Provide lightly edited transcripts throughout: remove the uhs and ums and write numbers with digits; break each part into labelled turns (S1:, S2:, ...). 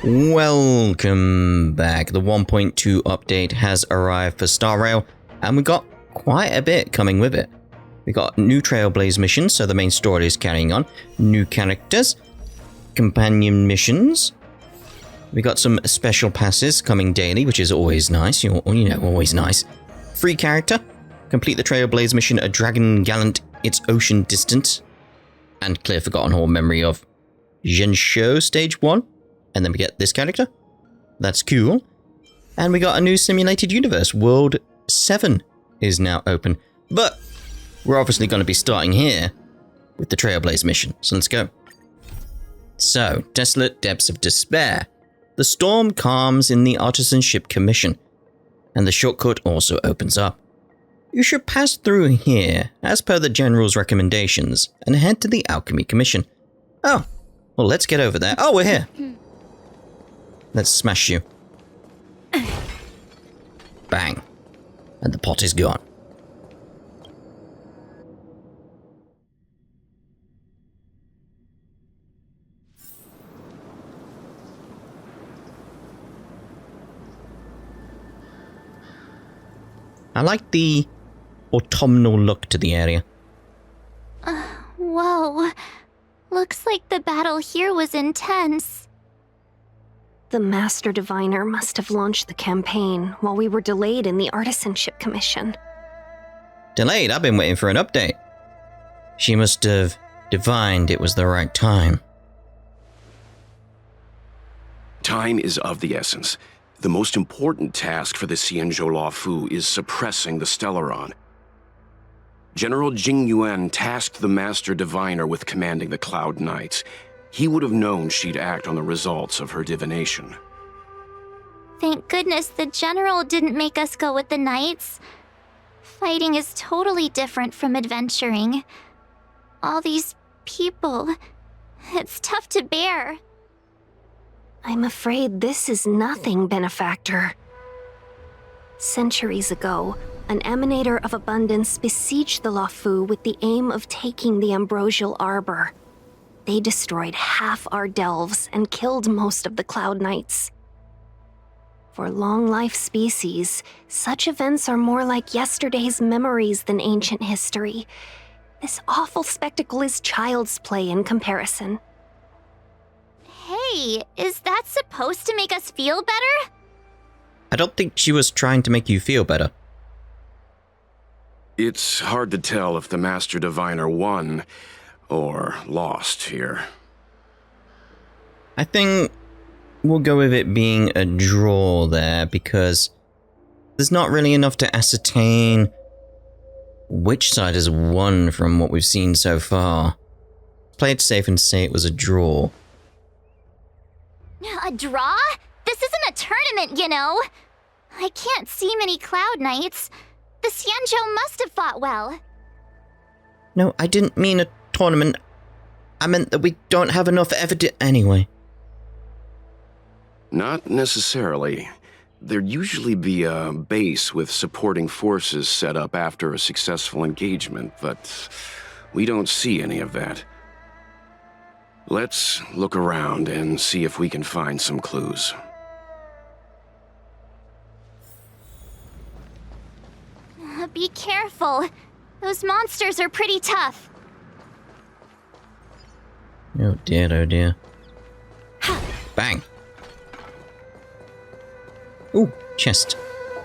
S1: Welcome back. The 1.2 update has arrived for Star Rail, and we got quite a bit coming with it. We got new Trailblaze missions, so the main story is carrying on. New characters, companion missions. We got some special passes coming daily, which is always nice. You know, always nice. Free character. Complete the Trailblaze mission, a dragon gallant, its ocean distant, and clear forgotten whole memory of Zhensho Stage 1. And then we get this character. That's cool. And we got a new simulated universe. World 7 is now open. But we're obviously going to be starting here with the Trailblaze mission. So let's go. So, Desolate Depths of Despair. The storm calms in the Artisanship Commission. And the shortcut also opens up. You should pass through here, as per the General's recommendations, and head to the Alchemy Commission. Oh, well, let's get over there. Oh, we're here. Let's smash you. Bang. And the pot is gone. I like the autumnal look to the area.
S2: Whoa. Looks like the battle here was intense.
S3: The Master Diviner must have launched the campaign while we were delayed in the Artisanship Commission.
S1: Delayed? I've been waiting for an update. She must have divined it was the right time.
S4: Time is of the essence. The most important task for the Xianzhou Luofu is suppressing the Stellaron. General Jing Yuan tasked the Master Diviner with commanding the Cloud Knights. He would have known she'd act on the results of her divination.
S2: Thank goodness the General didn't make us go with the Knights. Fighting is totally different from adventuring. All these people, it's tough to bear.
S3: I'm afraid this is nothing, Benefactor. Centuries ago, an Emanator of Abundance besieged the Luofu with the aim of taking the Ambrosial Arbor. They destroyed half our delves and killed most of the Cloud Knights. For long-life species, such events are more like yesterday's memories than ancient history. This awful spectacle is child's play in comparison.
S2: Hey, is that supposed to make us feel better?
S1: I don't think she was trying to make you feel better.
S4: It's hard to tell if the Master Diviner won or lost here.
S1: I think we'll go with it being a draw there, because there's not really enough to ascertain which side has won from what we've seen so far. Play it safe and say it was a draw.
S2: A draw? This isn't a tournament, you know. I can't see many Cloud Knights. The Xianzhou must have fought well.
S1: No, I didn't mean a tournament. I meant that we don't have enough evidence anyway.
S4: Not necessarily. There'd usually be a base with supporting forces set up after a successful engagement, but we don't see any of that. Let's look around and see if we can find some clues.
S2: Be careful. Those monsters are pretty tough.
S1: Oh dear, oh dear. Bang. Ooh, chest.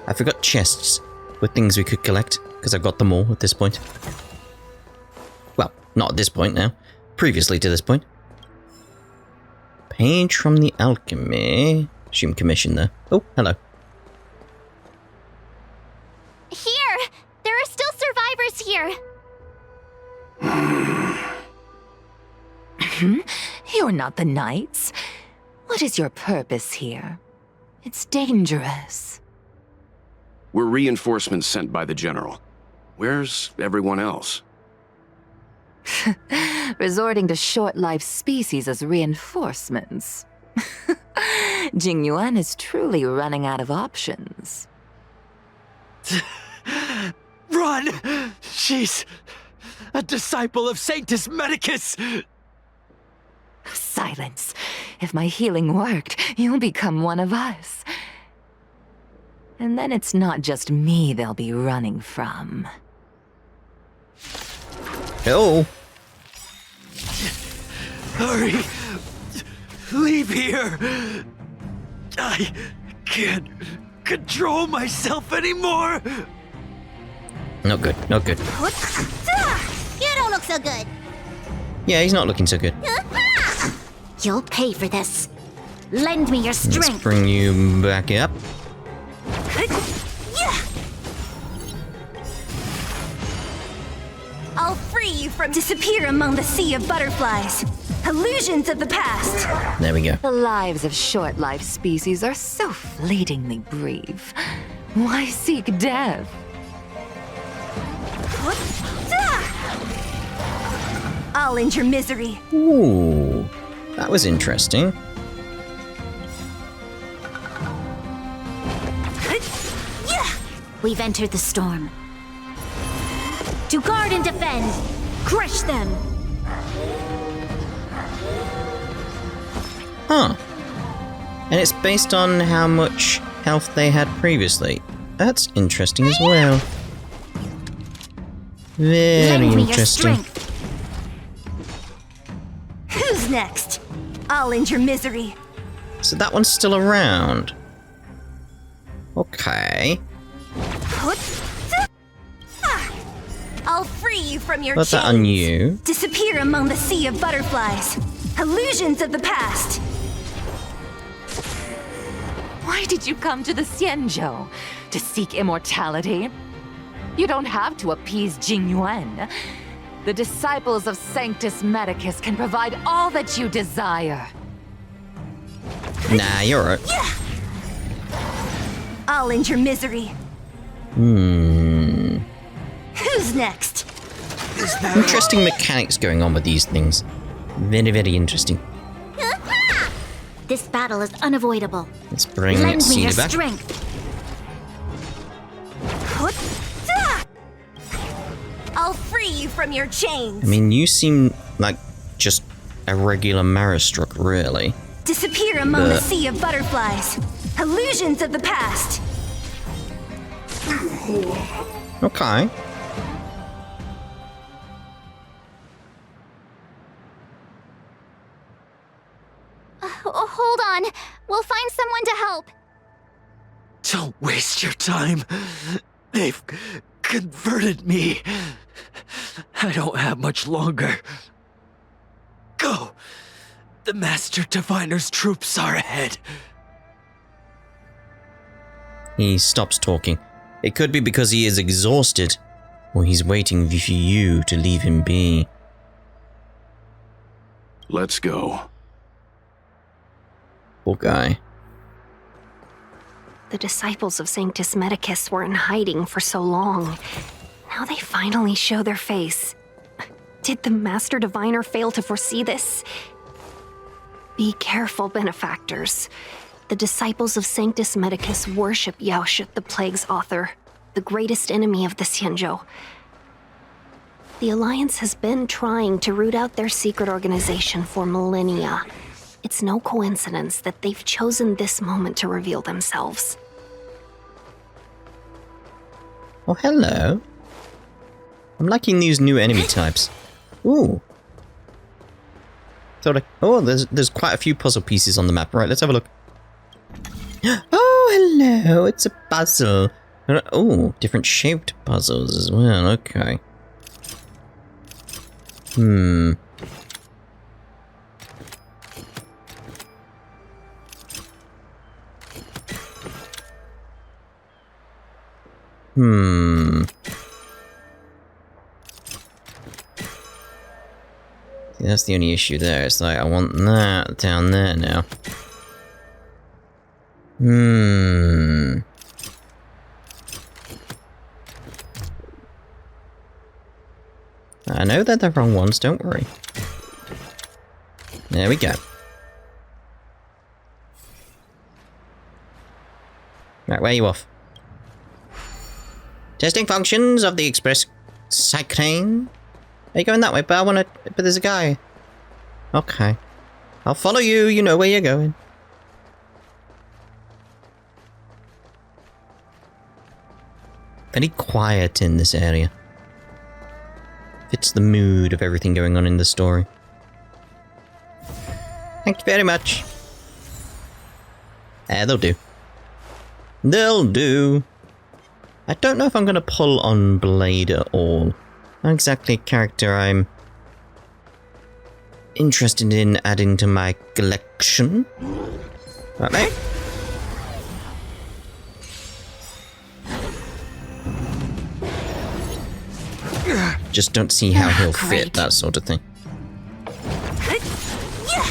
S1: I forgot chests with things we could collect, because I've got them all at this point. Well, not at this point now. Previously to this point. Page from the Alchemy Commission there. Oh, hello.
S2: Here! There are still survivors here!
S5: You're not the Knights. What is your purpose here? It's dangerous.
S4: We're reinforcements sent by the General. Where's everyone else?
S5: Resorting to short-lived species as reinforcements. Jing Yuan is truly running out of options.
S6: Run! She's a disciple of Sanctus Medicus!
S5: Silence. If my healing worked, you'll become one of us. And then it's not just me they'll be running from.
S1: Oh.
S6: Hurry! Leave here! I can't control myself anymore!
S1: Not good, not good.
S2: You don't look so good.
S1: Yeah, he's not looking so good.
S2: You'll pay for this. Lend me your
S1: Let's
S2: strength.
S1: bring you back up.
S3: I'll free you from disappear among the sea of butterflies. Illusions of the past.
S1: There we go.
S5: The lives of short-lived species are so fleetingly brief. Why seek death?
S3: I'll end your misery.
S1: Ooh, that was interesting.
S2: We've entered the storm. To guard and defend. Crush them.
S1: Huh. And it's based on how much health they had previously. That's interesting as well. Very
S2: Lend me your
S1: interesting.
S2: strength.
S3: Who's next? I'll end your misery.
S1: So that one's still around. Okay.
S3: I'll free you from your
S1: Put that on
S3: chains.
S1: you.
S3: Disappear among the sea of butterflies. Illusions of the past.
S5: Why did you come to the Xianzhou? To seek immortality? You don't have to appease Jingyuan. The disciples of Sanctus Medicus can provide all that you desire.
S1: Nah, you're right.
S3: I'll end your misery. Who's next?
S1: Interesting mechanics going on with these things. Very, very interesting.
S2: This battle is unavoidable.
S1: Let's bring
S2: Lend me
S1: Cena
S2: your
S1: back.
S2: strength.
S3: I'll free you from your chains.
S1: I mean, you seem like just a regular Maristruck, really.
S3: Disappear among the
S1: But-
S3: sea of butterflies. Illusions of the past.
S1: Okay.
S2: Hold on. We'll find someone to help.
S6: Don't waste your time. They've converted me. I don't have much longer. Go. The Master Diviner's troops are ahead.
S1: He stops talking. It could be because he is exhausted, or he's waiting for you to leave him be.
S4: Let's go.
S1: Poor guy.
S3: The disciples of Sanctus Medicus were in hiding for so long. Now they finally show their face. Did the Master Diviner fail to foresee this? Be careful, benefactors. The disciples of Sanctus Medicus worship Yaoshut, the Plague's author, the greatest enemy of the Xianzhou. The Alliance has been trying to root out their secret organization for millennia. It's no coincidence that they've chosen this moment to reveal themselves.
S1: Oh, hello. I'm liking these new enemy types. Ooh. Oh, there's quite a few puzzle pieces on the map. Right, let's have a look. Oh, hello. It's a puzzle. Oh, different shaped puzzles as well. Okay. That's the only issue there. It's like, I want that down there now. I know they're the wrong ones, don't worry. There we go. Right, where are you off? Testing functions of the express cyclone. Are you going that way? But I want to. But there's a guy. Okay. I'll follow you. You know where you're going. Very quiet in this area. Fits the mood of everything going on in the story. Thank you very much. They'll do. They'll do. I don't know if I'm going to pull on Blade at all. Not exactly a character I'm interested in adding to my collection. Right, mate? Just don't see how he'll fit, that sort of thing.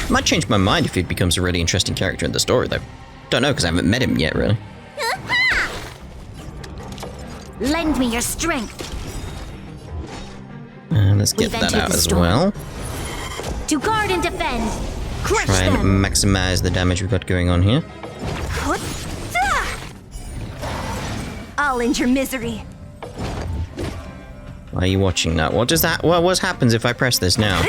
S1: Might change my mind if he becomes a really interesting character in the story, though. Don't know, because I haven't met him yet, really.
S2: Lend me your strength.
S1: Let's get that out as well.
S2: To guard and defend. Crush
S1: Try and
S2: them.
S1: maximize the damage we've got going on here.
S3: I'll end your misery.
S1: Why are you watching that? What does that... What happens if I press this now?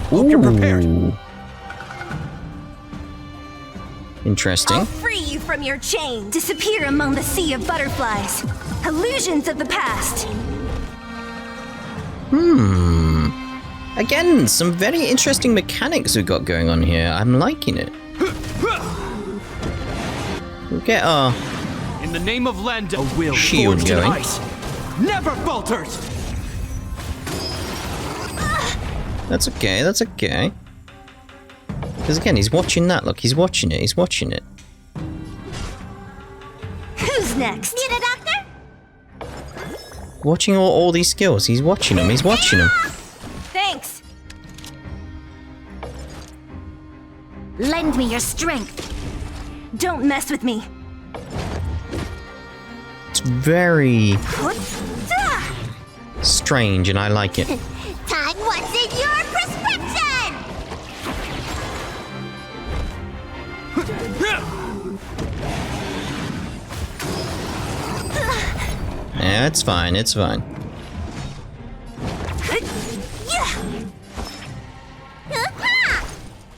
S6: Hope you're prepared.
S1: Interesting.
S3: I'll free you from your chain. Disappear among the sea of butterflies. Illusions of the past.
S1: Again, some very interesting mechanics we've got going on here. I'm liking it. We'll get our
S7: In the name of Lend, a will
S1: shield
S7: forged in
S1: going.
S7: ice never falters.
S1: That's okay, that's okay. Because again, he's watching that. Look, he's watching it, he's watching it.
S3: Who's next?
S2: Need a doctor?
S1: Watching all these skills. He's watching them, he's watching them.
S3: Thanks.
S2: Lend me your strength.
S3: Don't mess with me.
S1: It's very strange and I like it.
S2: Time what's in your prescription!
S1: Yeah, it's fine, it's fine.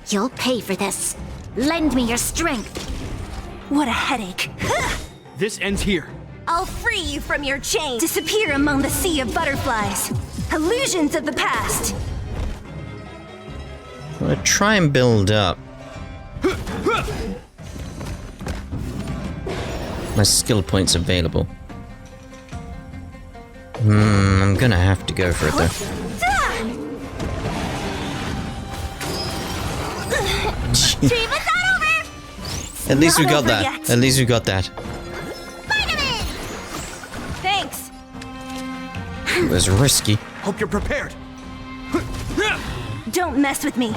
S2: You'll pay for this. Lend me your strength.
S3: What a headache.
S7: This ends here.
S3: I'll free you from your chain. Disappear among the sea of butterflies. Illusions of the past.
S1: I'm gonna try and build up my skill points available. I'm gonna have to go for it though.
S2: Dream is not over!
S1: At least we
S3: Not
S1: got
S3: over
S1: that.
S3: yet.
S1: At least we got that.
S2: Vitamin!
S3: Thanks.
S1: It was risky.
S7: Hope you're prepared.
S3: Don't mess with me.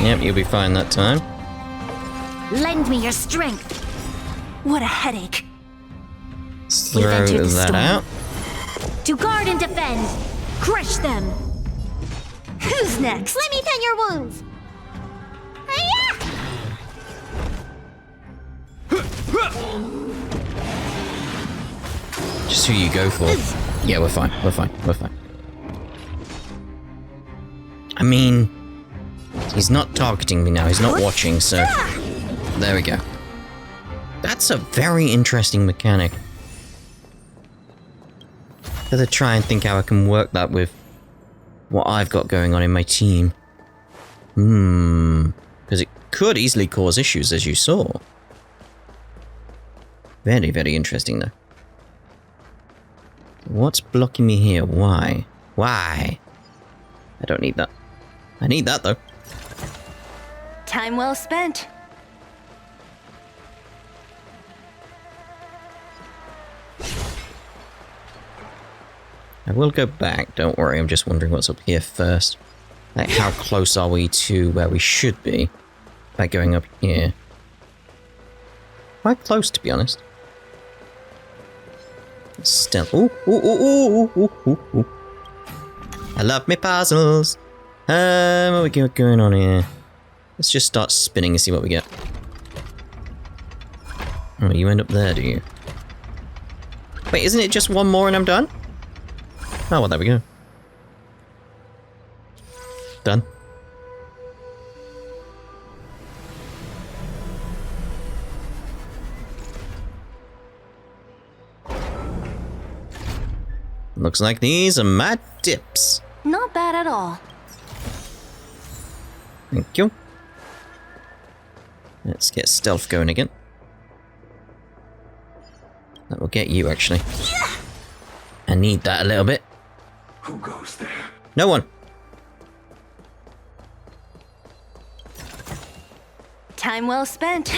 S1: Yep, you'll be fine that time.
S2: Lend me your strength.
S3: What a headache.
S1: Let's
S2: You've
S1: throw
S2: entered the
S1: that
S2: storm.
S1: out.
S2: To guard and defend. Crush them.
S3: Who's next?
S2: Let me tend your wounds. Hi-ya!
S1: Just who you go for. Yeah, we're fine. We're fine. We're fine. I mean, he's not targeting me now. He's not watching, so there we go. That's a very interesting mechanic. Gotta try and think how I can work that with what I've got going on in my team. Because it could easily cause issues, as you saw. Very, very interesting, though. What's blocking me here? Why? Why? I don't need that. I need that, though.
S3: Time well spent.
S1: I will go back, don't worry. I'm just wondering what's up here first. Like, how close are we to where we should be by going up here? Quite close, to be honest. Still. Ooh, ooh, ooh, ooh, ooh, ooh, ooh. I love me puzzles. What we got going on here? Let's just start spinning and see what we get. Oh, you end up there, do you? Wait, isn't it just one more and I'm done? Oh, well, there we go. Done. Looks like these are my tips.
S3: Not bad at all.
S1: Thank you. Let's get stealth going again. That will get you, actually. I need that a little bit.
S4: Who goes there?
S1: No one.
S3: Time well spent.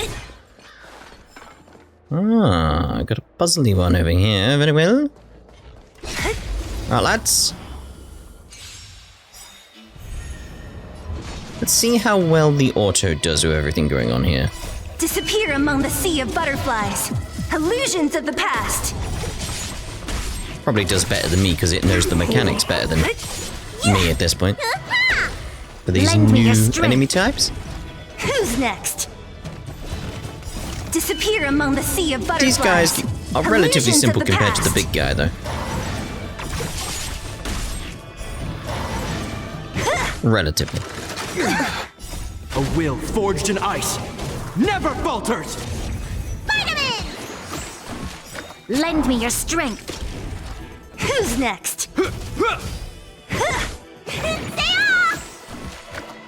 S1: Ah, I got a puzzly one over here. Very well. Alright, lads. Let's see how well the auto does with everything going on here.
S3: Disappear among the sea of butterflies. Illusions of the past.
S1: Probably does better than me because it knows the mechanics better than me at this point. For these
S3: Lend me your
S1: new
S3: strength.
S1: enemy types.
S3: Who's next? Disappear among the sea of butterflies.
S1: These guys are relatively
S3: Illusions of
S1: simple
S3: the
S1: compared to the
S3: past.
S1: big guy, though. Relatively.
S7: A will forged in ice never falters!
S3: Lend me your strength. Who's next?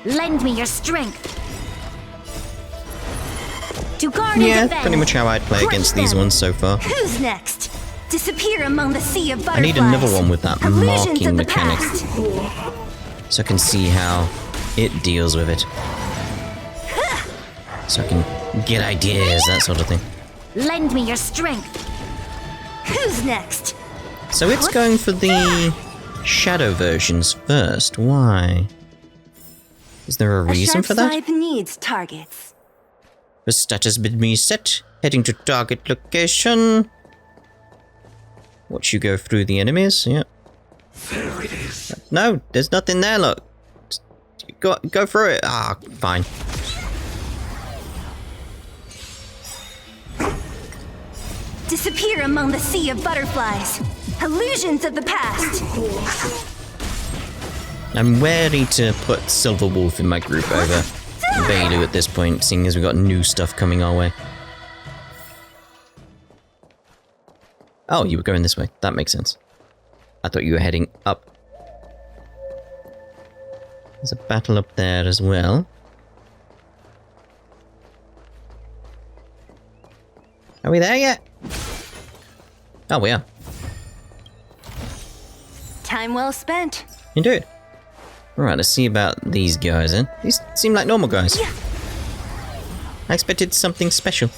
S3: Lend me your strength. To guard and
S1: Yeah,
S3: defend.
S1: pretty much how I'd play
S3: Crush
S1: against these
S3: them.
S1: ones so far.
S3: Who's next? Disappear among the sea of
S1: I
S3: butterflies.
S1: need another one with that
S3: Illusions
S1: marking
S3: of the
S1: mechanic.
S3: past.
S1: So I can see how it deals with it. So I can get ideas, that sort of thing.
S3: Lend me your strength. Who's next?
S1: So it's going for the shadow versions first. Why? Is there a reason for that?
S3: needs targets.
S1: The status bid me set. Heading to target location. Watch you go through the enemies. Yep.
S4: There it is.
S1: No, there's nothing there. Look. Just go through it. Ah, fine.
S3: Disappear among the sea of butterflies. Illusions of the past.
S1: I'm wary to put Silver Wolf in my group over Bailu at this point, seeing as we've got new stuff coming our way. Oh, you were going this way. That makes sense. I thought you were heading up. There's a battle up there as well. Are we there yet? Oh, we are.
S3: Time well spent.
S1: Indeed. Alright, let's see about these guys then. These seem like normal guys. I expected something special.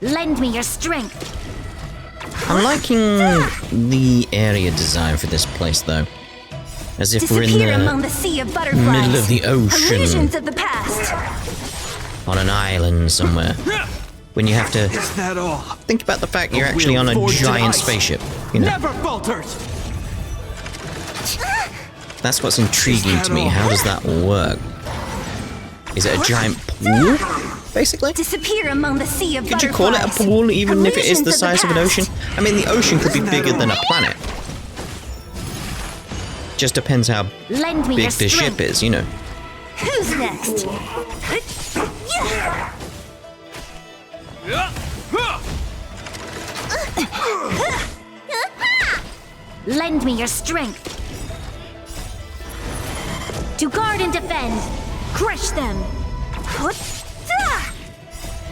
S3: Lend me your strength.
S1: I'm liking the area design for this place though. As if we're in
S3: Disappear among
S1: the
S3: the sea of butterflies.
S1: middle of the ocean.
S3: Illusions of the past.
S1: On an island somewhere. When you have to
S7: Is that all?
S1: think about the fact you're actually on a
S7: forged in
S1: giant
S7: ice.
S1: spaceship. You know,
S7: Never falters!
S1: that's what's intriguing to me. How does that work? Is it a giant pool, basically?
S3: Disappear among the sea of
S1: Could you
S3: butterflies.
S1: call it a pool even if it is
S3: Illusions
S1: the
S3: of
S1: size of an
S3: past.
S1: ocean? I mean, the ocean could be bigger than a planet. Just depends how
S3: Lend me
S1: big
S3: your
S1: the
S3: strength.
S1: ship is, you know.
S3: Who's next? Lend me your strength. To guard and defend. Crush them.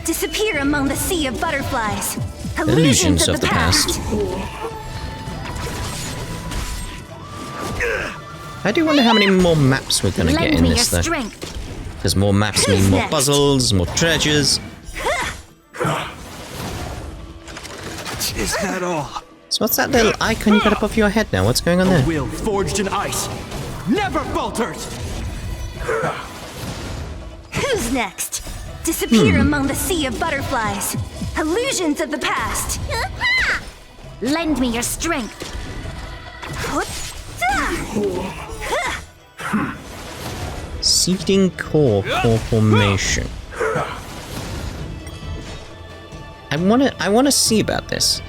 S3: Disappear among the sea of butterflies. Illusions of the past.
S1: I do wonder how many more maps we're gonna get
S3: Lend
S1: in
S3: me your
S1: this, though.
S3: strength.
S1: Because more maps mean more
S3: next?
S1: puzzles, more treasures.
S7: Is that all?
S1: So what's that little icon you got above your head now? What's going on
S7: A
S1: there?
S7: will forged in ice never falters!
S3: Who's next? Disappear among the sea of butterflies. Illusions of the past. Lend me your strength.
S1: Seeding core formation. I wanna see about this.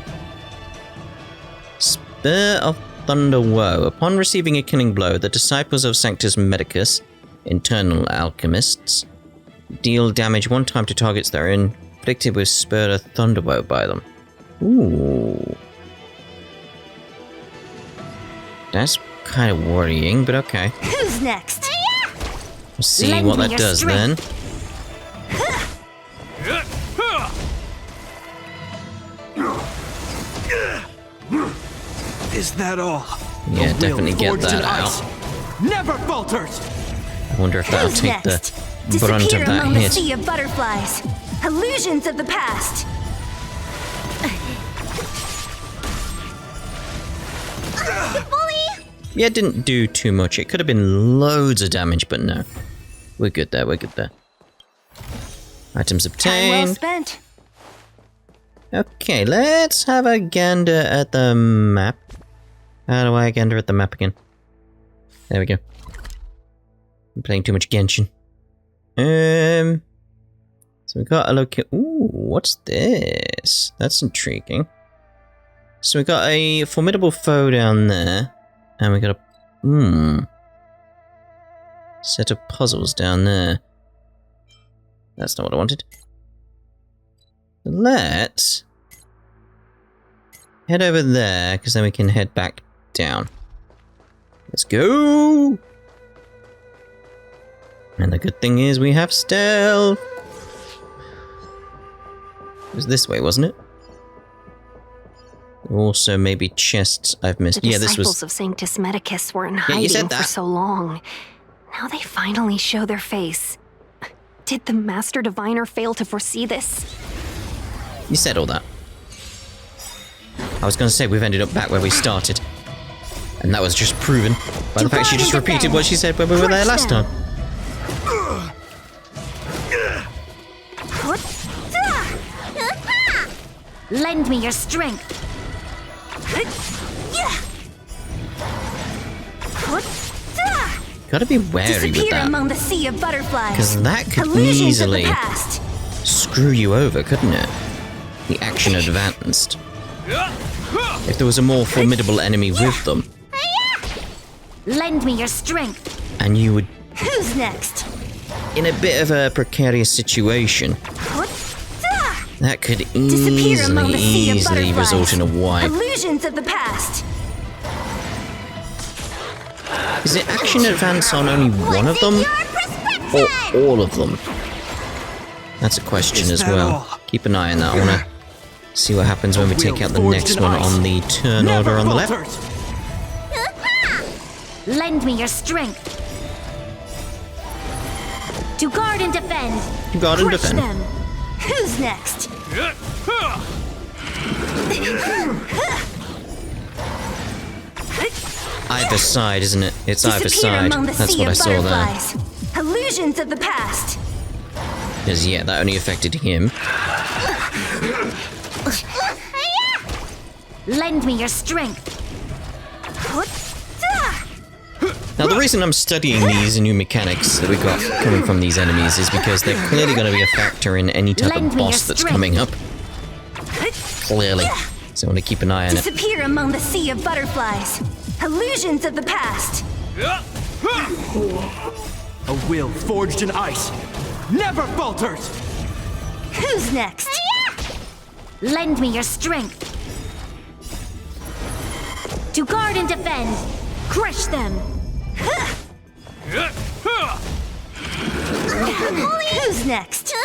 S1: Spur of Thunder Woe. Upon receiving a killing blow, the disciples of Sanctus Medicus, internal alchemists, deal damage 1 time to targets that are inflicted with Spur of Thunder Woe by them. Ooh. That's kind of worrying, but okay.
S3: Who's next?
S1: We'll see
S3: Lend
S1: what
S3: me
S1: that
S3: your
S1: does
S3: strength.
S1: then.
S7: Is that all?
S1: Yeah,
S7: A will
S1: definitely get
S7: forged in
S1: that out.
S7: ice Never falters!
S1: I wonder if that'll
S3: Who's
S1: take
S3: next?
S1: the brunt
S3: Disappear
S1: of that
S3: among the
S1: hit.
S3: sea of butterflies. Illusions of the past.
S1: Yeah, it didn't do too much. It could have been loads of damage, but no. We're good there, we're good there. Items
S3: Time well
S1: obtained.
S3: spent.
S1: Okay, let's have a gander at the map. How do I gander at the map again? There we go. I'm playing too much Genshin. So we got a location. Ooh, what's this? That's intriguing. So we got a formidable foe down there. And we got a set of puzzles down there. That's not what I wanted. Let's head over there, because then we can head back down. Let's go! And the good thing is we have stealth. It was this way, wasn't it? Also, maybe chests I've missed.
S3: The
S1: Yeah, this
S3: disciples
S1: was...
S3: of Sanctus Medicus were in
S1: you
S3: hiding
S1: said
S3: for
S1: that.
S3: so long. Now they finally show their face. Did the Master Diviner fail to foresee this?
S1: You said all that. I was going to say we've ended up back where we started. And that was just proven by the fact she just repeated what she said when we were there last time.
S3: Lend me your strength.
S1: Gotta be wary with
S3: Disappear
S1: that.
S3: among the sea of butterflies.
S1: Because that could
S3: Illusions
S1: easily
S3: of the past.
S1: screw you over, couldn't it? The action advanced. If there was a more formidable enemy with them,
S3: Lend me your strength.
S1: and you would
S3: Who's next?
S1: in a bit of a precarious situation, that could
S3: Disappear among the sea of
S1: easily
S3: butterflies.
S1: result in a wipe.
S3: Illusions of the past.
S1: Is it action advance on only one of them, or all of them? That's a question
S7: Is
S1: as
S7: that
S1: well.
S7: all?
S1: Keep an eye on that. I wanna see what happens when we take out the next one on the turn order on the left.
S7: falters!
S3: Lend me your strength. To guard and defend.
S1: Guard and
S3: Crush
S1: defend.
S3: them. Who's next?
S1: Either side, isn't it? It's either
S3: Disappear
S1: side.
S3: among the
S1: That's
S3: sea
S1: what I
S3: of
S1: saw there.
S3: butterflies. Illusions of the past.
S1: Because, yeah, that only affected him.
S3: Lend me your strength.
S1: Now, the reason I'm studying these new mechanics that we got coming from these enemies is because they're clearly going to be a factor in any type
S3: Lend
S1: of
S3: me your
S1: boss that's
S3: strength.
S1: coming up. Clearly. So I want to keep an eye on it.
S3: Disappear among the sea of butterflies. Illusions of the past.
S7: A will forged in ice never falters!
S3: Who's next? Lend me your strength. To guard and defend. Crush them. Who's next?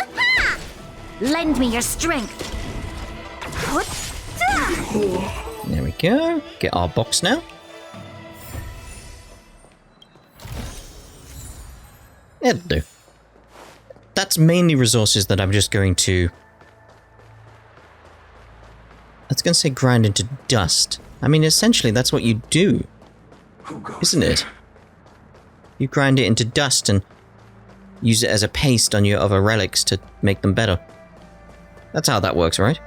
S3: Lend me your strength.
S1: There we go. Get our box now. It'll do. That's mainly resources that I'm just going to... I was going to say grind into dust. I mean, essentially, that's what you do. Isn't it? You grind it into dust and use it as a paste on your other relics to make them better. That's how that works, right?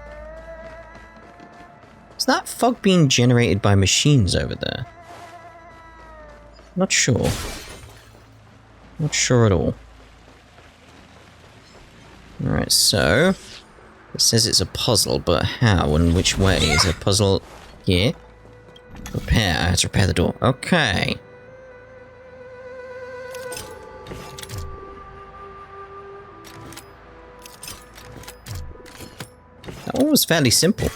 S1: Is that fog being generated by machines over there? Not sure. Not sure at all. Alright, so... the It says it's a puzzle, but how and which way? Is it a puzzle here? Repair. I have to repair the door. Okay. That one was fairly simple.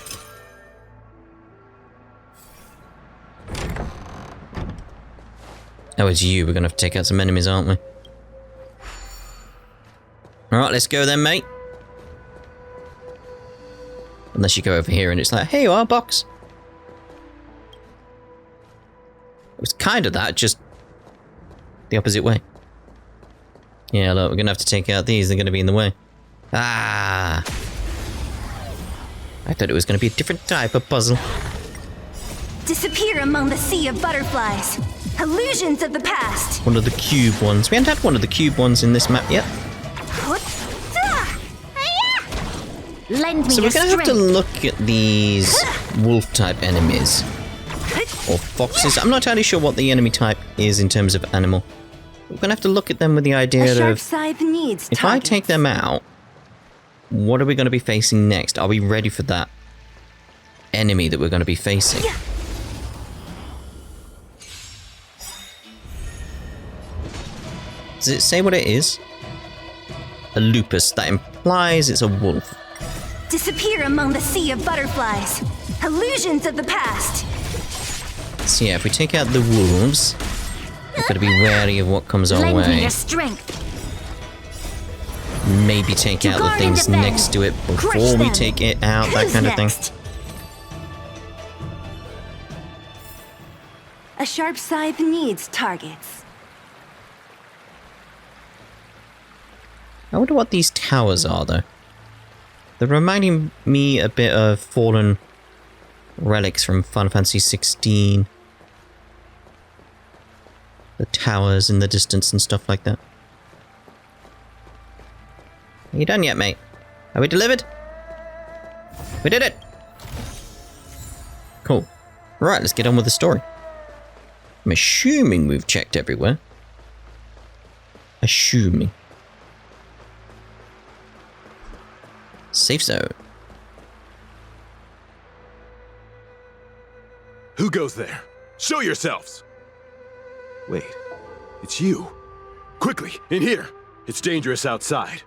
S1: Oh, it's you. We're gonna have to take out some enemies, aren't we? Alright, let's go then, mate. Unless you go over here and it's like, hey, you are, box. It was kind of that, just the opposite way. Yeah, look, we're gonna have to take out these. They're gonna be in the way. Ah! I thought it was gonna be a different type of puzzle.
S3: Disappear among the sea of butterflies. Illusions of the past.
S1: One of the cube ones. We haven't had one of the cube ones in this map yet.
S3: Lend me
S1: So
S3: your
S1: we're gonna have to
S3: strength.
S1: look at these wolf-type enemies. Or foxes. I'm not entirely sure what the enemy type is in terms of animal. We're gonna have to look at them with the
S3: A
S1: idea
S3: sharp
S1: of,
S3: scythe needs
S1: if I
S3: targets.
S1: take them out, what are we gonna be facing next? Are we ready for that enemy that we're gonna be facing? Does it say what it is? A lupus. That implies it's a wolf.
S3: Disappear among the sea of butterflies. Illusions of the past.
S1: So yeah, if we take out the wolves, we've got to be wary of what comes our
S3: Lend me
S1: way.
S3: your strength.
S1: Maybe take
S3: To
S1: out the
S3: guard and
S1: things
S3: defend.
S1: next to it
S3: Crush
S1: before we
S3: them.
S1: take it out, that
S3: Who's
S1: kind of thing.
S3: next? A sharp scythe needs targets.
S1: I wonder what these towers are, though. They're reminding me a bit of fallen relics from Final Fantasy 16. The towers in the distance and stuff like that. Are you done yet, mate? Are we delivered? We did it! Cool. Right, let's get on with the story. I'm assuming we've checked everywhere. Assuming. Safe zone.
S7: Who goes there? Show yourselves! Wait, it's you. Quickly, in here. It's dangerous outside.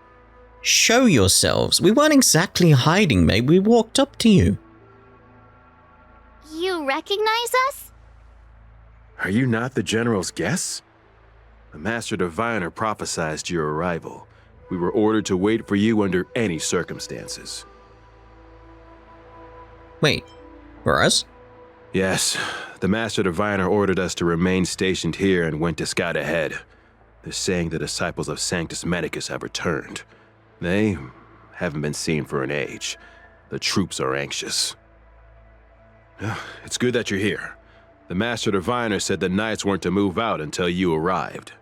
S1: Show yourselves. We weren't exactly hiding, mate. We walked up to you.
S2: You recognize us?
S8: Are you not the General's guests? The Master Diviner prophesied your arrival. We were ordered to wait for you under any circumstances.
S1: Wait, for us?
S8: Yes, the Master Diviner ordered us to remain stationed here and went to scout ahead. They're saying the disciples of Sanctus Medicus have returned. They haven't been seen for an age. The troops are anxious. It's good that you're here. The Master Diviner said the Knights weren't to move out until you arrived.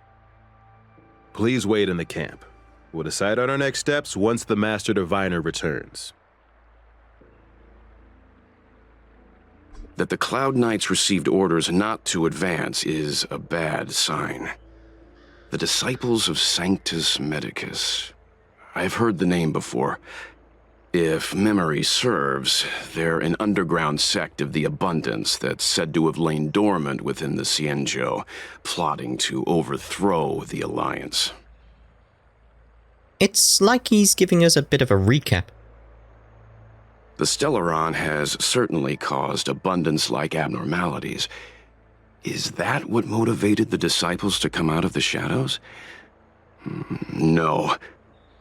S8: Please wait in the camp. We'll decide on our next steps once the Master Diviner returns.
S4: That the Cloud Knights received orders not to advance is a bad sign. The Disciples of Sanctus Medicus. I've heard the name before. If memory serves, they're an underground sect of the Abundance that's said to have lain dormant within the Xianzhou, plotting to overthrow the Alliance.
S1: It's like he's giving us a bit of a recap.
S4: The Stellaron has certainly caused Abundance-like abnormalities. Is that what motivated the Disciples to come out of the shadows? No.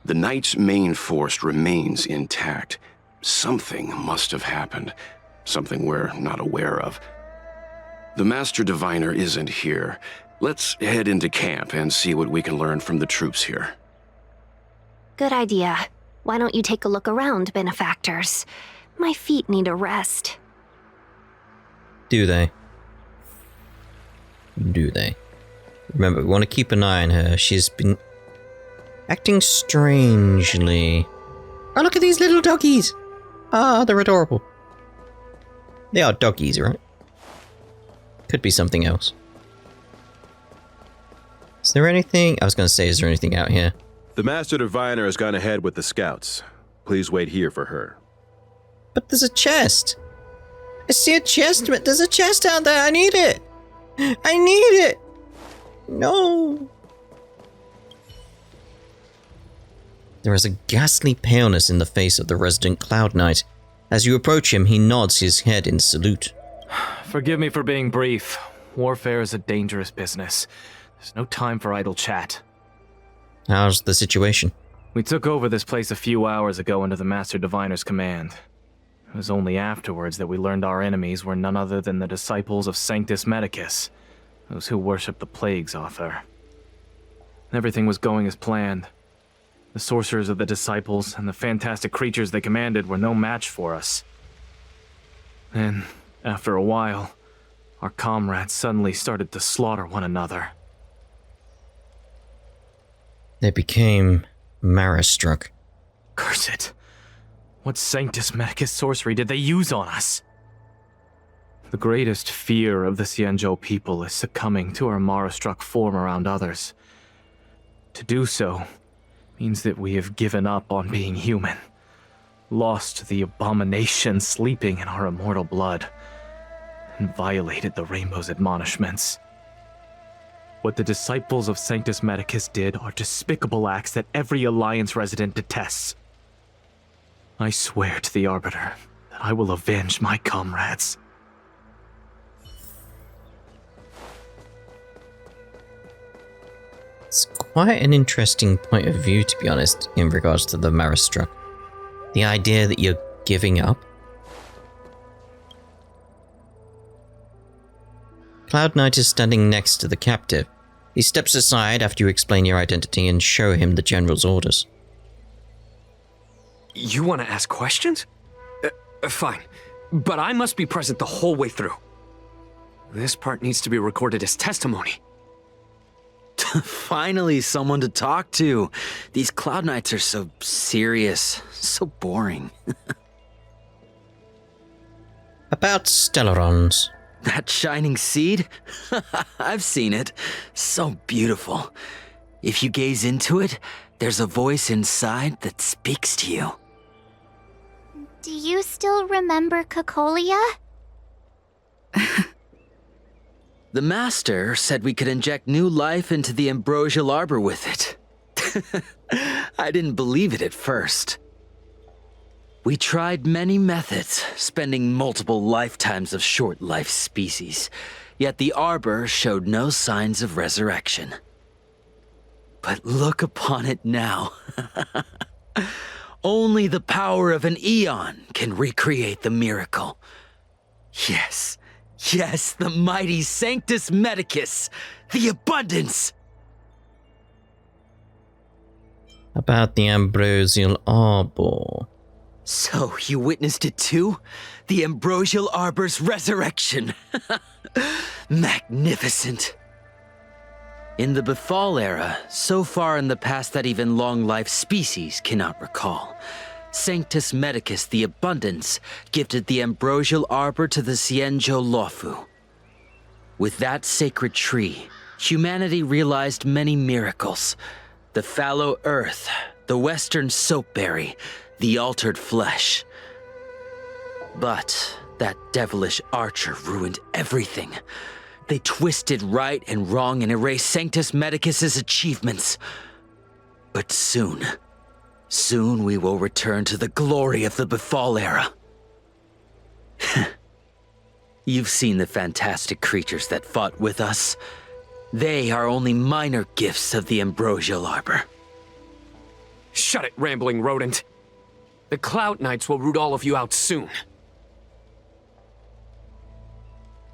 S4: The Knight's main force remains intact. Something must have happened. Something we're not aware of. The Master Diviner isn't here. Let's head into camp and see what we can learn from the troops here.
S3: Good idea. Why don't you take a look around, benefactors? My feet need a rest.
S1: Do they? Do they? Remember, we want to keep an eye on her. She's been acting strangely. Oh, look at these little doggies! Ah, they're adorable. They are doggies, right? Could be something else. Is there anything? I was going to say, is there anything out here?
S8: The Master Diviner has gone ahead with the scouts. Please wait here for her.
S1: But there's a chest. I see a chest. There's a chest out there. I need it. I need it. No. There is a ghastly paleness in the face of the resident Cloud Knight. As you approach him, he nods his head in salute.
S9: Forgive me for being brief. Warfare is a dangerous business. There's no time for idle chat.
S1: How's the situation?
S9: We took over this place a few hours ago under the Master Diviner's command. It was only afterwards that we learned our enemies were none other than the disciples of Sanctus Medicus, those who worship the plague's author. Everything was going as planned. The sorcerers of the disciples and the fantastic creatures they commanded were no match for us. Then, after a while, our comrades suddenly started to slaughter one another.
S1: They became Mara-struck.
S9: Curse it. What Sanctus Medicus sorcery did they use on us? The greatest fear of the Xianzhou people is succumbing to our Mara-struck form around others. To do so means that we have given up on being human, lost the abomination sleeping in our immortal blood, and violated the Rainbow's admonishments. What the disciples of Sanctus Medicus did are despicable acts that every Alliance resident detests. I swear to the Arbiter that I will avenge my comrades.
S1: It's quite an interesting point of view, to be honest, in regards to the Mara-struck. The idea that you're giving up. Cloud Knight is standing next to the captive. He steps aside after you explain your identity and show him the General's orders.
S10: You want to ask questions? Fine. But I must be present the whole way through. This part needs to be recorded as testimony.
S6: Finally, someone to talk to. These Cloud Knights are so serious, so boring.
S1: About Stellarons.
S6: That shining seed? I've seen it. So beautiful. If you gaze into it, there's a voice inside that speaks to you.
S2: Do you still remember Cocolia?
S6: The Master said we could inject new life into the ambrosial arbor with it. I didn't believe it at first. We tried many methods, spending multiple lifetimes of short-life species, yet the arbor showed no signs of resurrection. But look upon it now. Only the power of an eon can recreate the miracle. Yes, the mighty Sanctus Medicus, the abundance.
S1: About the ambrosial arbor.
S6: So you witnessed it too? The ambrosial arbor's resurrection. Magnificent. In the Befall era, so far in the past that even long-life species cannot recall, Sanctus Medicus the Abundance gifted the ambrosial arbor to the Xianzhou Luofu. With that sacred tree, humanity realized many miracles. The fallow earth, the western soapberry, the altered flesh. But that devilish archer ruined everything. They twisted right and wrong and erased Sanctus Medicus's achievements. But soon we will return to the glory of the Befall era. You've seen the fantastic creatures that fought with us. They are only minor gifts of the ambrosial arbor.
S10: Shut it, rambling rodent. The Cloud Knights will root all of you out soon.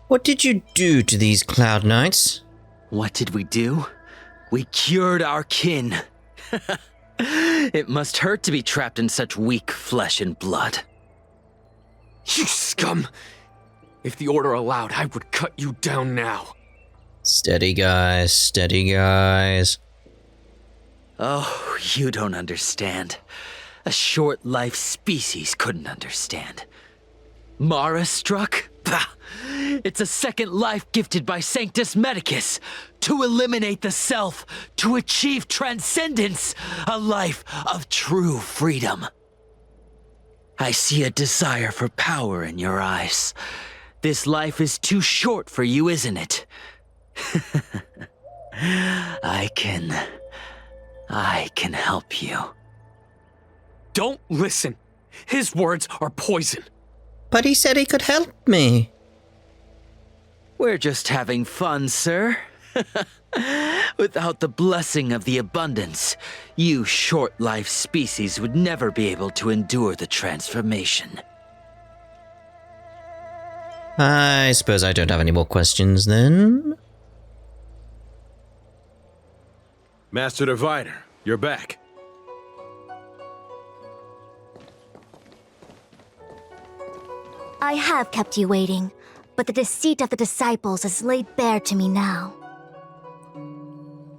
S1: What did you do to these Cloud Knights?
S6: What did we do? We cured our kin. It must hurt to be trapped in such weak flesh and blood.
S10: You scum! If the Order allowed, I would cut you down now.
S1: Steady, guys. Steady, guys.
S6: Oh, you don't understand. A short-life species couldn't understand. Mara-struck? Bah! It's a second life gifted by Sanctus Medicus to eliminate the self, to achieve transcendence, a life of true freedom. I see a desire for power in your eyes. This life is too short for you, isn't it? I can help you.
S10: Don't listen. His words are poison.
S1: But he said he could help me.
S6: We're just having fun, sir. Without the blessing of the abundance, you short-life species would never be able to endure the transformation.
S1: I suppose I don't have any more questions then.
S8: Master Diviner, you're back.
S11: I have kept you waiting, but the deceit of the disciples is laid bare to me now.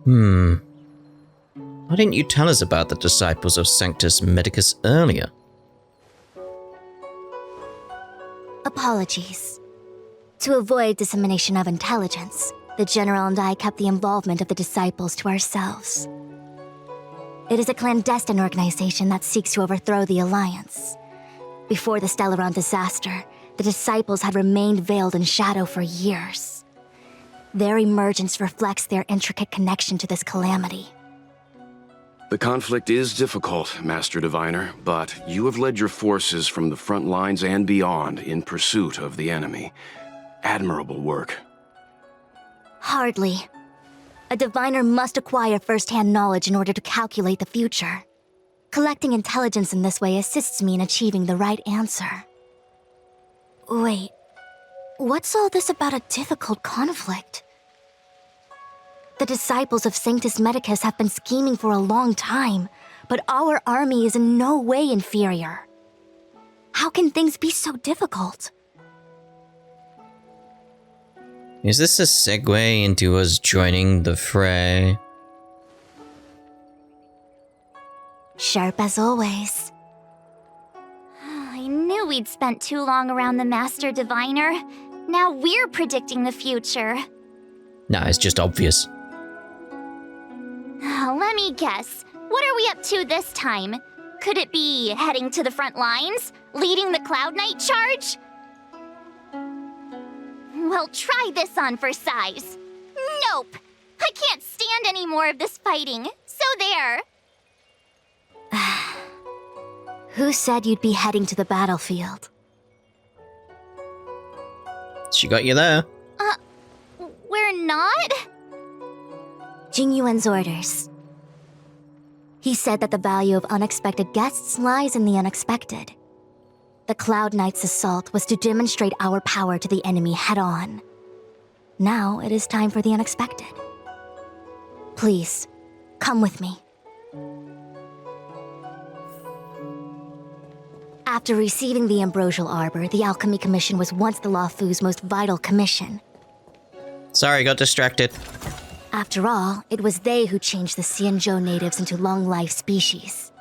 S1: Why didn't you tell us about the disciples of Sanctus Medicus earlier?
S11: Apologies. To avoid dissemination of intelligence, the General and I kept the involvement of the disciples to ourselves. It is a clandestine organization that seeks to overthrow the Alliance. Before the Stellaron disaster, the disciples had remained veiled in shadow for years. Their emergence reflects their intricate connection to this calamity.
S4: The conflict is difficult, Master Diviner, but you have led your forces from the front lines and beyond in pursuit of the enemy. Admirable work.
S11: Hardly. A diviner must acquire first-hand knowledge in order to calculate the future. Collecting intelligence in this way assists me in achieving the right answer. Wait, what's all this about a difficult conflict? The disciples of Sanctus Medicus have been scheming for a long time, but our army is in no way inferior. How can things be so difficult?
S1: Is this a segue into us joining the fray?
S11: Sharp as always.
S2: I knew we'd spent too long around the Master Diviner. Now we're predicting the future.
S1: Nah, it's just obvious.
S2: Let me guess. What are we up to this time? Could it be heading to the front lines? Leading the Cloud Knight charge? Well, try this on for size. Nope! I can't stand any more of this fighting. So there.
S11: Who said you'd be heading to the battlefield?
S1: She got you there.
S2: We're not?
S11: Jingyuan's orders. He said that the value of unexpected guests lies in the unexpected. The Cloud Knight's assault was to demonstrate our power to the enemy head-on. Now it is time for the unexpected. Please, come with me. After receiving the Ambrosial Arbor, the Alchemy Commission was once the Luofu's most vital commission.
S1: Sorry, got distracted.
S11: After all, it was they who changed the Xianzhou natives into long-life species.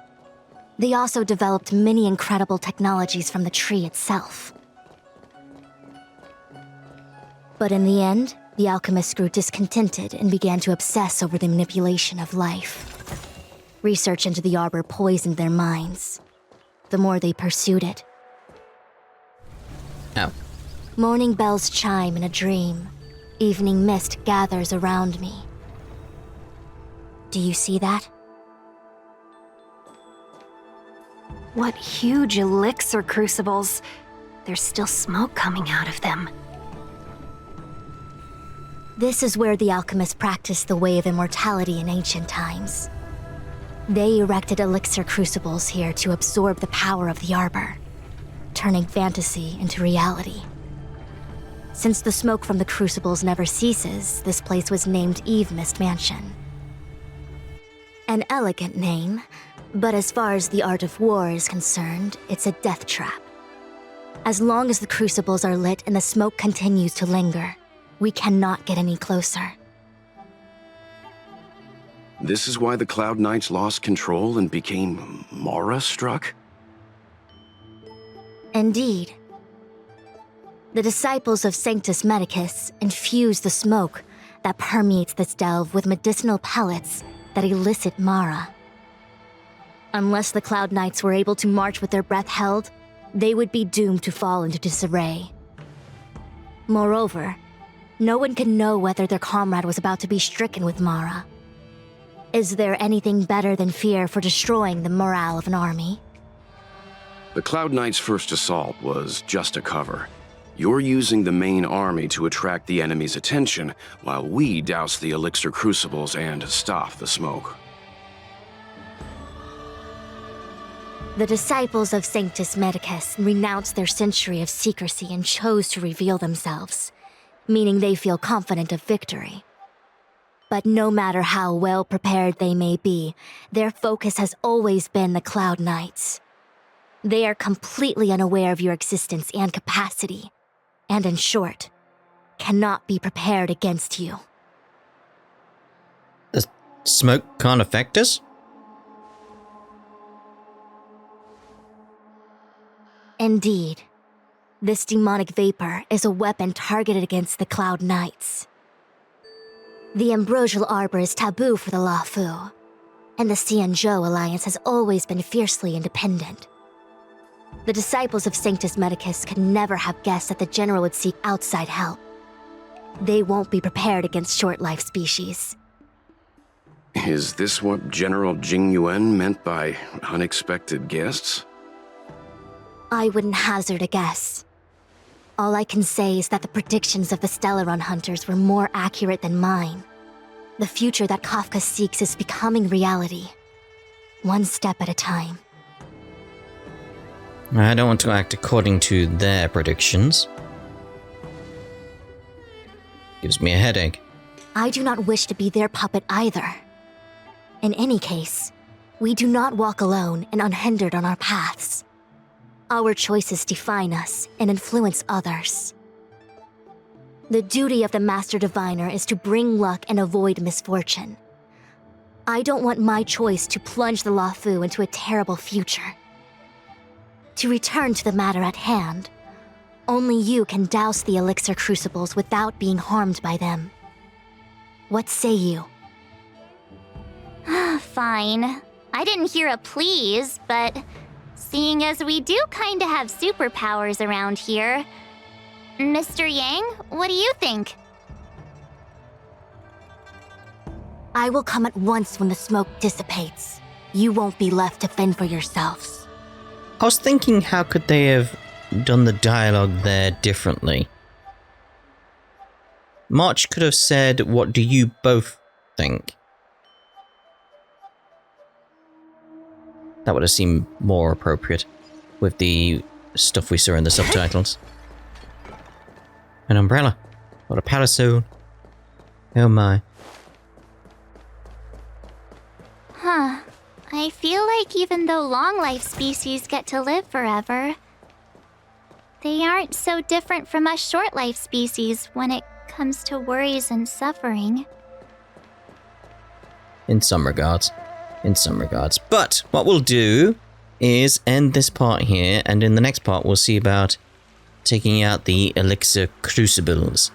S11: They also developed many incredible technologies from the tree itself. But in the end, the alchemists grew discontented and began to obsess over the manipulation of life. Research into the arbor poisoned their minds. The more they pursued it.
S1: Ow.
S11: Morning bells chime in a dream. Evening mist gathers around me. Do you see that?
S3: What huge elixir crucibles. There's still smoke coming out of them.
S11: This is where the alchemists practiced the way of immortality in ancient times. They erected elixir crucibles here to absorb the power of the arbor, turning fantasy into reality. Since the smoke from the crucibles never ceases, this place was named Eve Mist Mansion. An elegant name, but as far as the art of war is concerned, it's a death trap. As long as the crucibles are lit and the smoke continues to linger, we cannot get any closer.
S4: This is why the Cloud Knights lost control and became Mara-struck?
S11: Indeed. The disciples of Sanctus Medicus infuse the smoke that permeates this delve with medicinal pellets that elicit Mara. Unless the Cloud Knights were able to march with their breath held, they would be doomed to fall into disarray. Moreover, no one can know whether their comrade was about to be stricken with Mara. Is there anything better than fear for destroying the morale of an army?
S4: The Cloud Knight's first assault was just a cover. You're using the main army to attract the enemy's attention, while we douse the elixir crucibles and stop the smoke.
S11: The disciples of Sanctus Medicus renounced their century of secrecy and chose to reveal themselves, meaning they feel confident of victory. But no matter how well prepared they may be, their focus has always been the Cloud Knights. They are completely unaware of your existence and capacity, and in short, cannot be prepared against you.
S1: The smoke can't affect us?
S11: Indeed. This demonic vapor is a weapon targeted against the Cloud Knights. The ambrosial arbor is taboo for the Luofu, and the Xianzhou alliance has always been fiercely independent. The disciples of Sanctus Medicus could never have guessed that the general would seek outside help. They won't be prepared against short-life species.
S4: Is this what General Jing Yuan meant by unexpected guests?
S11: I wouldn't hazard a guess. All I can say is that the predictions of the Stellaron hunters were more accurate than mine. The future that Kafka seeks is becoming reality, one step at a time.
S1: I don't want to act according to their predictions. Gives me a headache.
S11: I do not wish to be their puppet either. In any case, we do not walk alone and unhindered on our paths. Our choices define us and influence others. The duty of the Master Diviner is to bring luck and avoid misfortune. I don't want my choice to plunge the Luofu into a terrible future. To return to the matter at hand, only you can douse the elixir crucibles without being harmed by them. What say you?
S2: Fine. I didn't hear a please, but seeing as we do kinda have superpowers around here, Mr. Yang, what do you think?
S11: I will come at once when the smoke dissipates. You won't be left to fend for yourselves.
S1: I was thinking, how could they have done the dialogue there differently? March could have said, "What do you both think?" That would have seemed more appropriate with the stuff we saw in the subtitles. An umbrella. What a parasol. Oh my.
S2: Huh. I feel like even though long-life species get to live forever, they aren't so different from us short-life species when it comes to worries and suffering.
S1: In some regards. In some regards. But what we'll do is end this part here, and in the next part we'll see about taking out the elixir crucibles.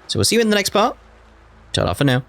S1: So we'll see you in the next part. Ta-ra for now.